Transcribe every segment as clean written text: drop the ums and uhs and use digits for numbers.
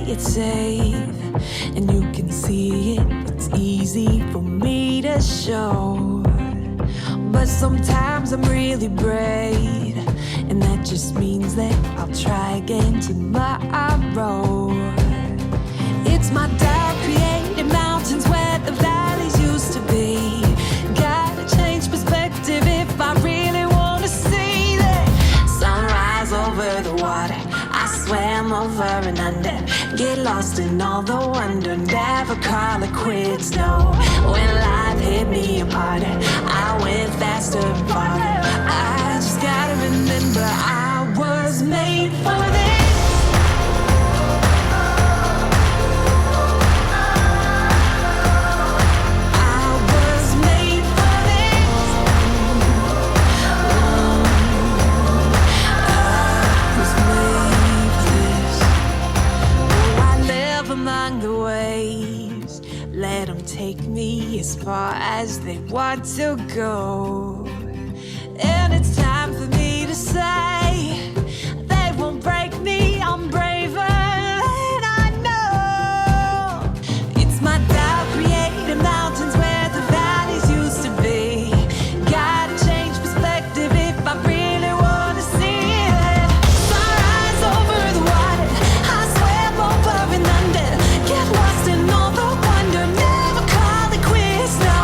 it's safe, and you can see it. It's easy for me to show, but sometimes I'm really brave, and that just means that I'll try again tomorrow. It's my doubt created mountains where the valleys used to be. Gotta change perspective if I really want to see that sunrise over the water. I swam over and under, get lost in all the wonder, never call it quits, no. When life hit me apart, I went faster and farther. I just gotta remember I was made for this. Let them take me as far as they want to go. And it's time for me to say, they won't break me, I'm braver than I know. It's my doubt created mountains where the valleys used to be. Gotta change perspective if I really want to see it. Sunrise over the water, I swam over and under, get lost in all the wonder, never call it quits, no.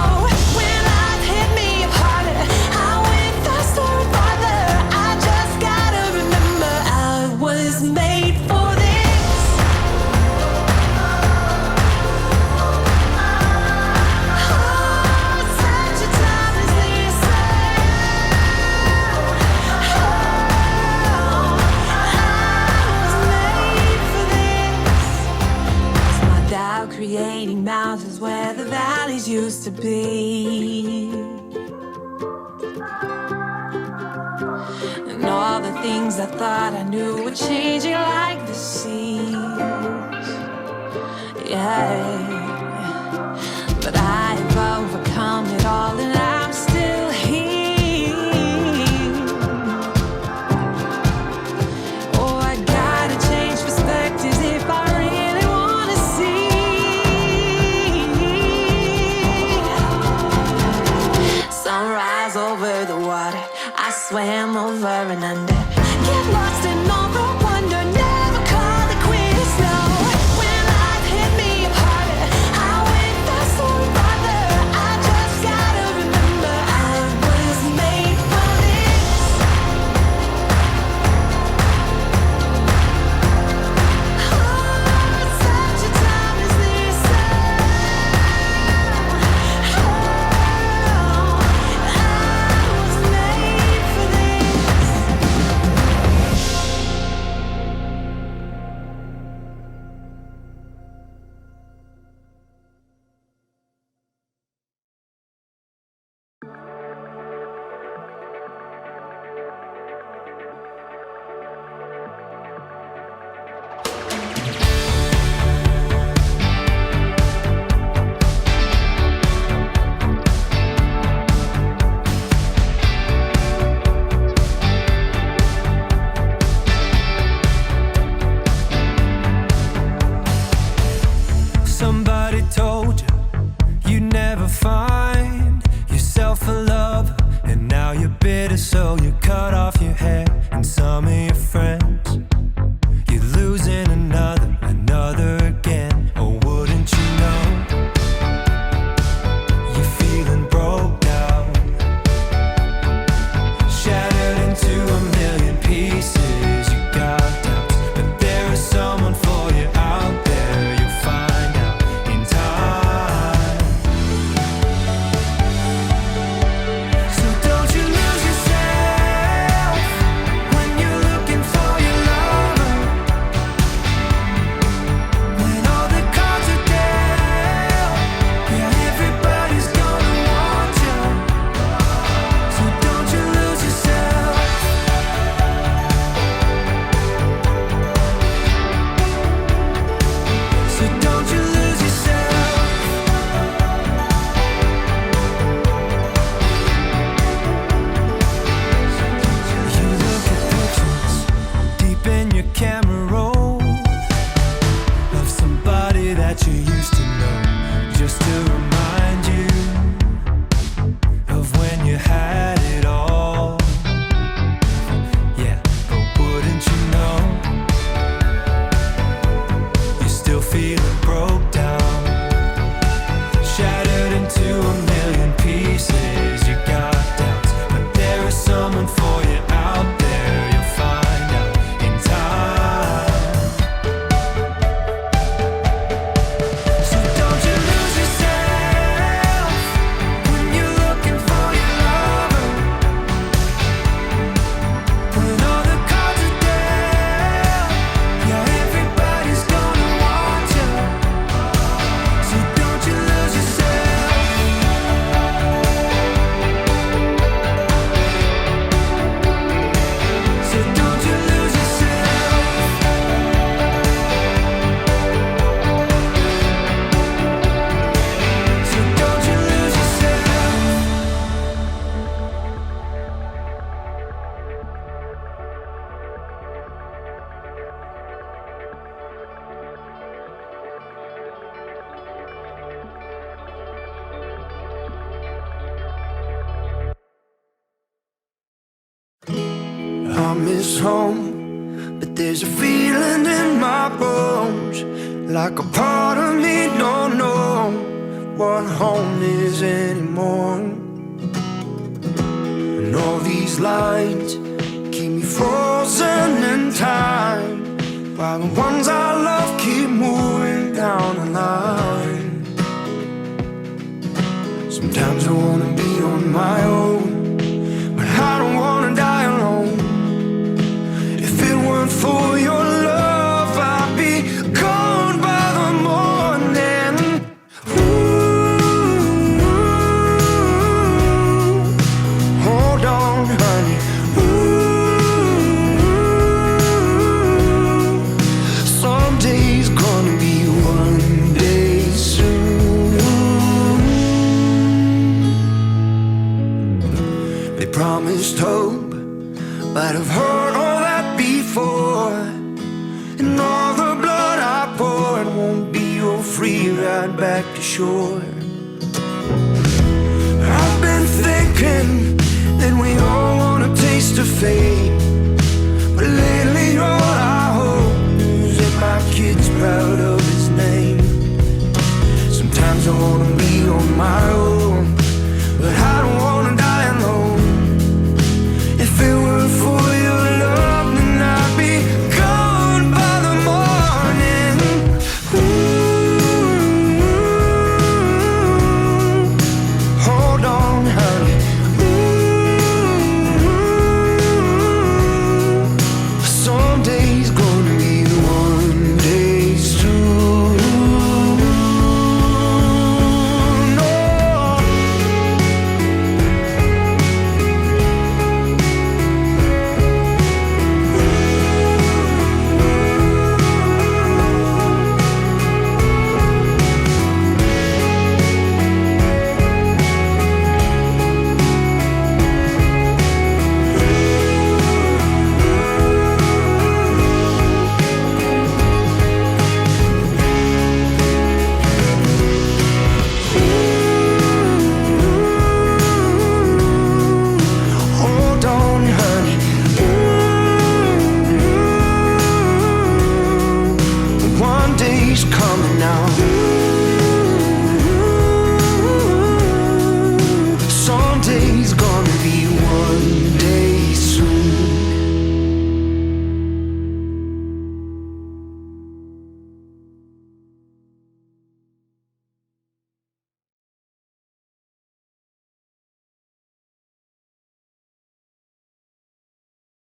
When life hit me harder, I went faster and farther. I just gotta remember I was made for this. Oh, such a time as this. Oh, I was made for this. It's my doubt creating mountains where the valleys used to be. And all the things I thought I knew were changing like the seas. Yeah. But I have overcome it all and I'm still here. Oh, I gotta change perspectives if I really wanna see. Sunrise over the water, I swam over and under, get lost in all the wonder, never call it quits, no. When life hit me harder, I went faster and farther. I just gotta remember I was made for this. Oh, such a time as this. Oh, I was made for this. Somebody told you you'd never find yourself a lover, and now you're bitter, so you cut off your hair and some of your friends. You're losing another again. Oh, wouldn't you know? You're feeling broke down, shattered into a million pieces. You got doubts, but there is someone for you out there. You'll find out in time. promised home, but there's a feeling in my bones, like a part of me don't know what home is anymore. And all these lines keep me frozen in time, while the ones I love keep moving down the line. Sometimes I wanna be on my own, but I don't wanna die alone. If it weren't for your love, I'd be gone by the morning. Ooh, hold on, honey. Ooh, someday's gonna be one day soon. They promised hope, but I've heard all that before. And all the blood I poured won't be your free ride back to shore. I've been thinking that we all want a taste of fate,